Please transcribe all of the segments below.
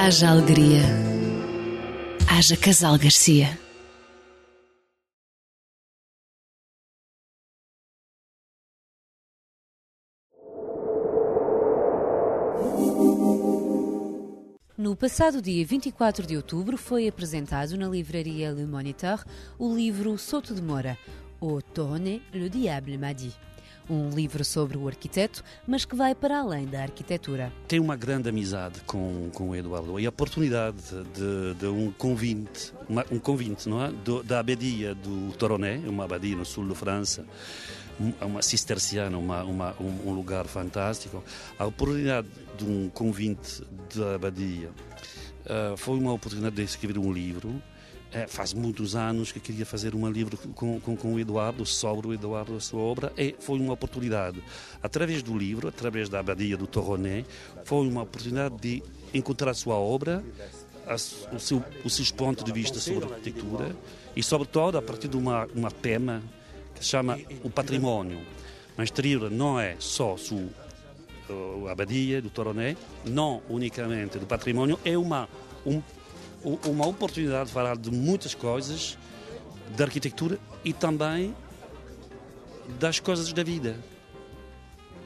Haja alegria. Haja Casal Garcia. No passado dia 24 de outubro foi apresentado na livraria Le Moniteur o livro Soto de Mora, Au Toronnet, Le Diable m'a dit. Um livro sobre o arquiteto, mas que vai para além da arquitetura. Tenho uma grande amizade com o Eduardo e a oportunidade de um convite, não é? Da abadia do Toronnet, uma abadia no sul da França, uma cisterciana, um lugar fantástico. A oportunidade de um convite da abadia foi uma oportunidade de escrever um livro. Faz muitos anos que queria fazer um livro com o Eduardo, sobre o Eduardo, a sua obra, e foi uma oportunidade. Através do livro, através da abadia do Toronnet, foi uma oportunidade de encontrar a sua obra, os seus pontos de vista sobre a arquitetura e, sobretudo, a partir de uma tema que se chama o património. Mas exterior não é só a abadia do Toronnet, não unicamente do património, é uma oportunidade de falar de muitas coisas, da arquitetura e também das coisas da vida.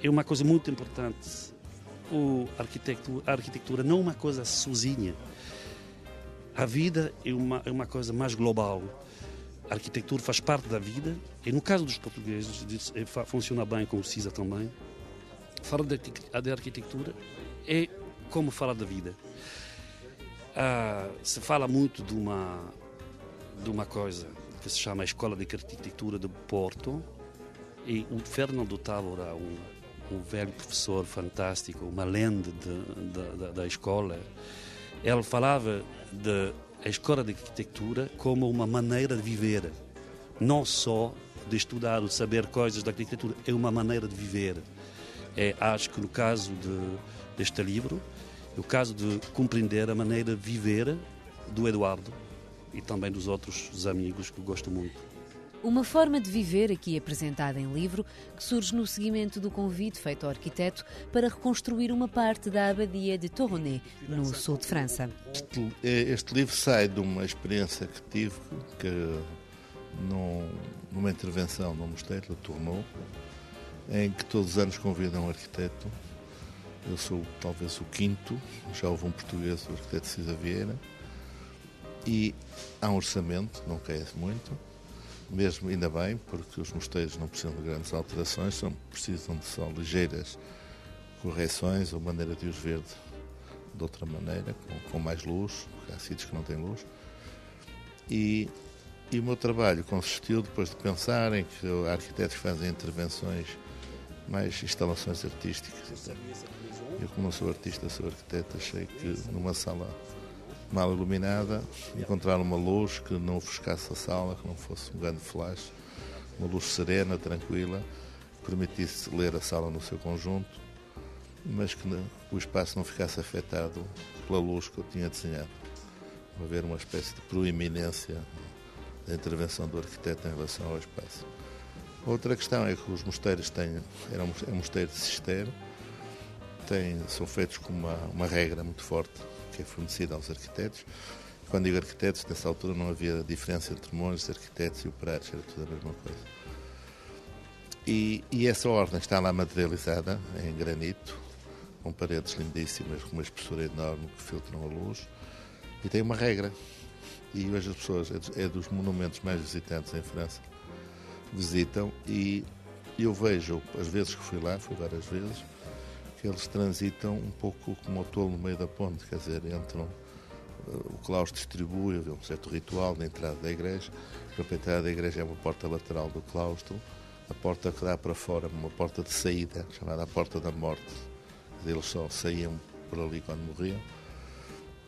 É uma coisa muito importante. A arquitetura não é uma coisa sozinha. A vida é uma coisa mais global. A arquitetura faz parte da vida e, no caso dos portugueses, funciona bem com o CISA também. Falar da arquitetura é como falar da vida. Se fala muito de uma coisa que se chama a Escola de Arquitetura de Porto, e o Fernando Távora, um velho professor fantástico, uma lenda da escola, ele falava da Escola de Arquitetura como uma maneira de viver, não só de estudar ou saber coisas da arquitetura, é uma maneira de viver. Acho que no caso deste livro, o caso de compreender a maneira de viver do Eduardo e também dos outros amigos que gosto muito. Uma forma de viver aqui apresentada em livro que surge no seguimento do convite feito ao arquiteto para reconstruir uma parte da abadia de Toronnet, no sul de França. Este livro sai de uma experiência que tive numa intervenção no mosteiro, Le Tourneau, em que todos os anos convidam um arquiteto. Eu sou talvez o quinto, já houve um português, o arquiteto Cisa Vieira, e há um orçamento, não cresce muito, mesmo ainda bem, porque os mosteiros não precisam de grandes alterações, precisam de só ligeiras correções ou maneira de os ver de outra maneira, com mais luz, porque há sítios que não têm luz. E o meu trabalho consistiu, depois de pensar em que há arquitetos que fazem intervenções, mais instalações artísticas. Eu, como não sou artista, sou arquiteto, achei que numa sala mal iluminada, encontrar uma luz que não ofuscasse a sala, que não fosse um grande flash, uma luz serena, tranquila, que permitisse ler a sala no seu conjunto, mas que o espaço não ficasse afetado pela luz que eu tinha desenhado. Haver uma espécie de proeminência da intervenção do arquiteto em relação ao espaço. Outra questão é que os mosteiros é um mosteiro de cisteiro, são feitos com uma regra muito forte que é fornecida aos arquitetos. Quando digo arquitetos, nessa altura não havia diferença entre monges, arquitetos e operários, era tudo a mesma coisa. E essa ordem está lá materializada em granito, com paredes lindíssimas, com uma espessura enorme que filtram a luz, e tem uma regra. E hoje as pessoas, é dos monumentos mais visitantes em França, visitam, e eu vejo, as vezes que fui lá, fui várias vezes, que eles transitam um pouco como o tolo no meio da ponte, quer dizer, entram, o claustro distribui, havia um certo ritual na entrada da igreja, a entrada da igreja é uma porta lateral do claustro, a porta que dá para fora, uma porta de saída, chamada a Porta da Morte, eles só saíam por ali quando morriam,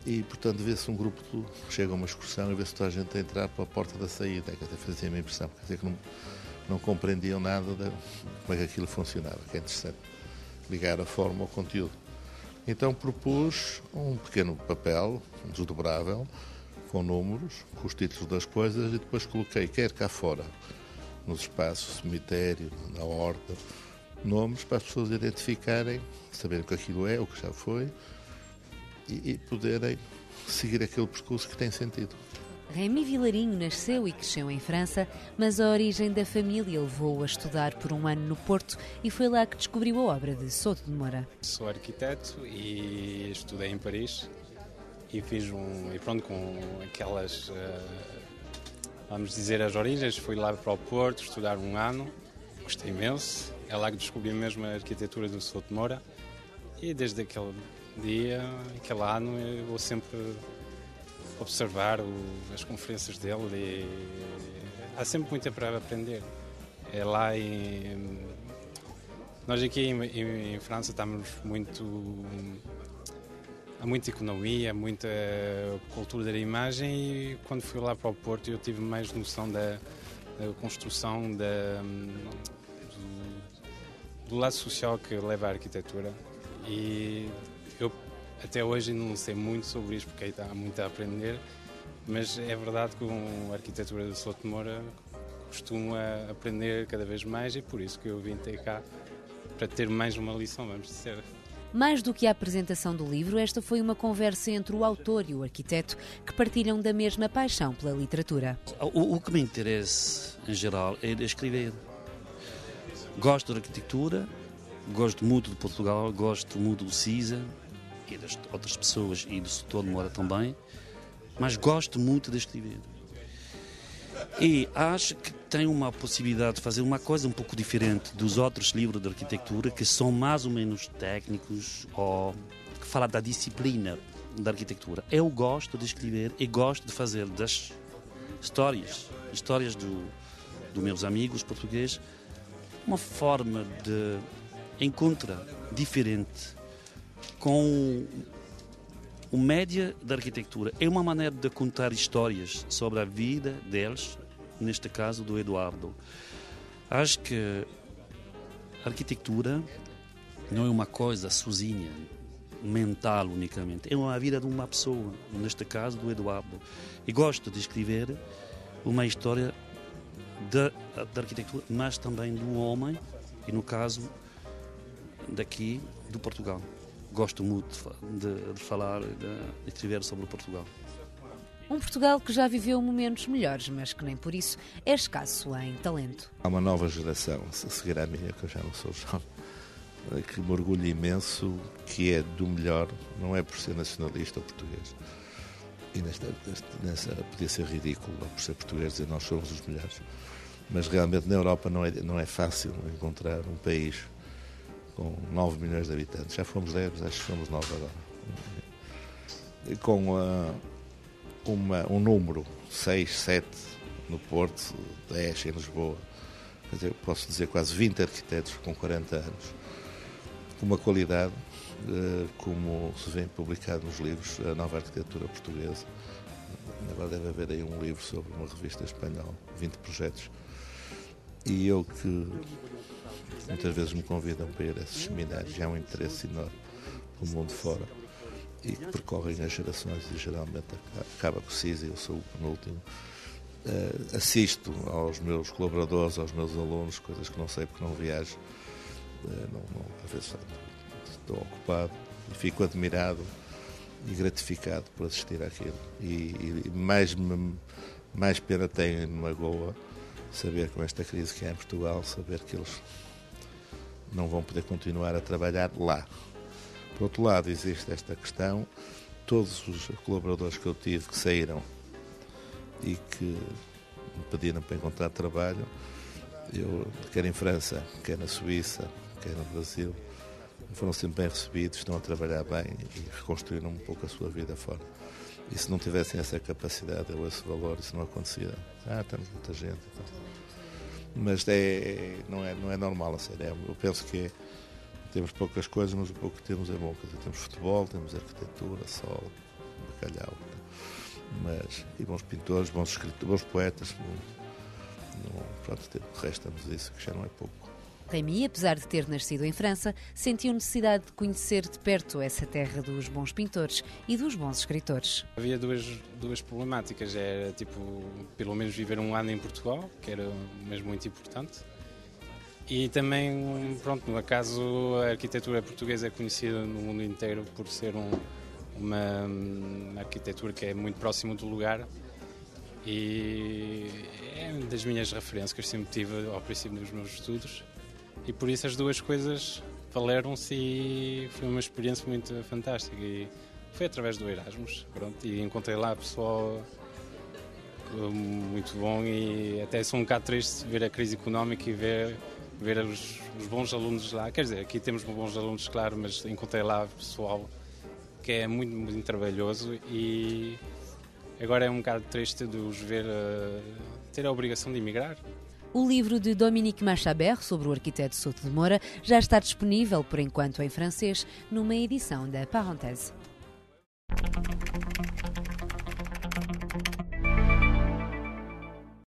e portanto vê-se um grupo, chega a uma excursão e vê-se toda a gente a entrar pela porta da saída, que até fazia-me impressão, quer dizer que não compreendiam nada de como é que aquilo funcionava, que é interessante ligar a forma ao conteúdo. Então propus um pequeno papel, desdobrável, com números, com os títulos das coisas, e depois coloquei, quer cá fora, nos espaços, cemitério, na horta, nomes para as pessoas identificarem, saberem o que aquilo é, o que já foi, e poderem seguir aquele percurso que tem sentido. Rémy Vilarinho nasceu e cresceu em França, mas a origem da família levou-o a estudar por um ano no Porto e foi lá que descobriu a obra de Souto de Moura. Sou arquiteto e estudei em Paris e fiz e pronto, com aquelas, vamos dizer, as origens, fui lá para o Porto estudar um ano, gostei imenso, é lá que descobri mesmo a arquitetura do Souto de Moura e desde aquele dia, aquele ano, eu vou sempre observar as conferências dele e há sempre muito para aprender. É lá nós aqui em França estamos há muita economia, muita cultura da imagem e quando fui lá para o Porto eu tive mais noção da construção do lado social que leva à arquitetura e eu até hoje não sei muito sobre isto porque há muito a aprender, mas é verdade que com a arquitetura do Souto de Moura costumo aprender cada vez mais e por isso que eu vim até cá para ter mais uma lição, vamos dizer. Mais do que a apresentação do livro, esta foi uma conversa entre o autor e o arquiteto que partilham da mesma paixão pela literatura. O que me interessa, em geral, é escrever. Gosto de arquitetura, gosto muito de Portugal, gosto muito do CISA e das outras pessoas e do Souto de Moura também, mas gosto muito de escrever. E acho que tem uma possibilidade de fazer uma coisa um pouco diferente dos outros livros de arquitetura, que são mais ou menos técnicos ou que falam da disciplina da arquitetura. Eu gosto de escrever e gosto de fazer das histórias dos meus amigos portugueses, uma forma de encontrar diferente com o média da arquitetura. É uma maneira de contar histórias sobre a vida deles, neste caso do Eduardo. Acho que a arquitetura não é uma coisa sozinha, mental unicamente. É uma vida de uma pessoa, neste caso do Eduardo. E gosto de escrever uma história da arquitetura, mas também do homem, e no caso daqui, do Portugal. Gosto muito de falar, de escrever sobre o Portugal. Um Portugal que já viveu momentos melhores, mas que nem por isso é escasso em talento. Há uma nova geração, a seguir à minha, que eu já não sou jovem, que me orgulho imenso, que é do melhor, não é por ser nacionalista ou português. E nessa podia ser ridículo, por ser português, dizer nós somos os melhores. Mas realmente na Europa não é fácil encontrar um país com 9 milhões de habitantes. Já fomos 10, acho que somos 9 agora. E com um número 6, 7 no Porto, 10 em Lisboa. Quer dizer, posso dizer quase 20 arquitetos com 40 anos. Com uma qualidade, como se vem publicado nos livros, a nova arquitetura portuguesa. Agora deve haver aí um livro sobre uma revista espanhola, 20 projetos. E eu que muitas vezes me convidam para ir a esses seminários, já há um interesse enorme pelo mundo fora e que percorrem as gerações e geralmente acaba com o CISA, eu sou o penúltimo. Assisto aos meus colaboradores, aos meus alunos, coisas que não sei porque não viajo, às vezes estou ocupado e fico admirado e gratificado por assistir àquilo. E mais pena tenho numa Goa saber com esta crise que há em Portugal, saber que eles não vão poder continuar a trabalhar lá. Por outro lado, existe esta questão, todos os colaboradores que eu tive que saíram e que me pediram para encontrar trabalho, quer em França, quer na Suíça, quer no Brasil, foram sempre bem recebidos, estão a trabalhar bem e reconstruíram um pouco a sua vida fora. E se não tivessem essa capacidade ou esse valor, isso não acontecia. Temos muita gente. Então. Mas não é normal, a sério. Eu penso que temos poucas coisas, mas o pouco que temos é bom. Temos futebol, temos arquitetura, sol, bacalhau. E bons pintores, bons escritores, bons poetas. Pronto, resta-nos isso, que já não é pouco. Rémy, apesar de ter nascido em França, sentiu necessidade de conhecer de perto essa terra dos bons pintores e dos bons escritores. Havia duas problemáticas, era pelo menos viver um ano em Portugal, que era mesmo muito importante, e também, pronto, no acaso a arquitetura portuguesa é conhecida no mundo inteiro por ser uma arquitetura que é muito próxima do lugar e é uma das minhas referências que eu sempre tive ao princípio dos meus estudos, e por isso as duas coisas valeram-se e foi uma experiência muito fantástica. E foi através do Erasmus, pronto, e encontrei lá pessoal muito bom, e até sou um bocado triste ver a crise económica e ver os bons alunos lá. Quer dizer, aqui temos bons alunos, claro, mas encontrei lá pessoal que é muito, muito trabalhoso, e agora é um bocado triste de os ver ter a obrigação de emigrar. O livro de Dominique Machabert sobre o arquiteto Souto de Moura já está disponível, por enquanto em francês, numa edição da Parenthèse.